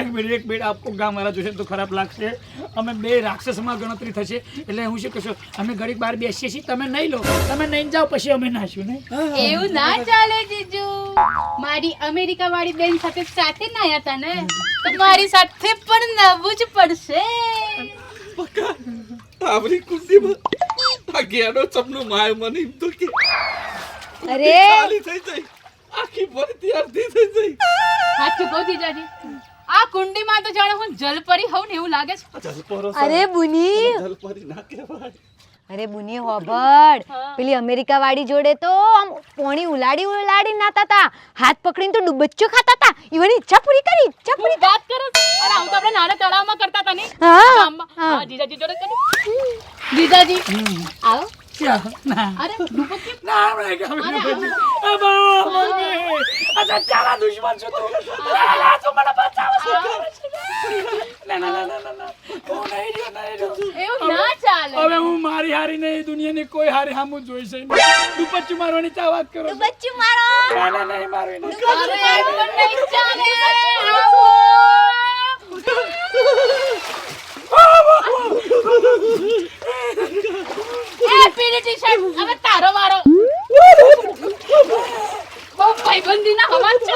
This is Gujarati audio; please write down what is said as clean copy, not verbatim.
એક મિનિટ આપકો ગામ વાળા જોશે તો ખરાબ લાગશે. અમે બે રાક્ષસમાં ગણતરી થશે એટલે હું શું કહેશો અમે ઘડીક બહાર બેસીએ છીએ તમે નહીં લો તમે નહીં જાઓ પછી અમે નાશું ને. એવું ના ચાલે જીજુ. મારી અમેરિકા વાળી બેન સાથે સાથે નાયા હતા ને તો મારી સાથે પણ નવું જ પડશે. આવરી કુંડીમાં આ ગેડો સપનું માય મને એમ તો કે અરે ખાલી થઈ જાય આખી ભરતી અડધી થઈ જાય. સાચું કહું જીજાજી આ કુંડીમાં તો જાણે હું જલપરી હોઉં ને એવું લાગે છે. અરે બુની જલપરી ના કહેવાય. અરે બુની હોબળ પેલી અમેરિકા વાળી જોડે તો આમ પોણી ઉલાડી નાતા તા હાથ પકડીને તો ડુબચ્ચો ખાતા તા ઈવાની ઈચ્છા પૂરી કરી વાત કરો છો? અરે હું તો આપણે નાના તળાવમાં કરતા હતા ને હા ગામમાં. હા જીજાજી જોડે કર્યું. જીજાજી આવો. ના અરે ડૂબો કેમ? ના હમણાં કે અમે પછી અચ્છા ચાલા દુશ્મન છો તું લા તું મને બચાવ છો ના ના ના ના ના હું નહીં રહ્યો એવું ના ચાલે. હવે હું મારી હારી નહીં દુનિયાની કોઈ હારી હામું જોઈ છે દુપચ્ચું મારવાની ચા વાત કરો છો? ડુબચ્ચું મારો ના ના નહીં મારવી નહીં. અરે એવું તો નહીં ચાલે. એ પીળી ટી-શર્ટ હવે તારો વારો. બહુ ભાઈબંધીના હવા છે.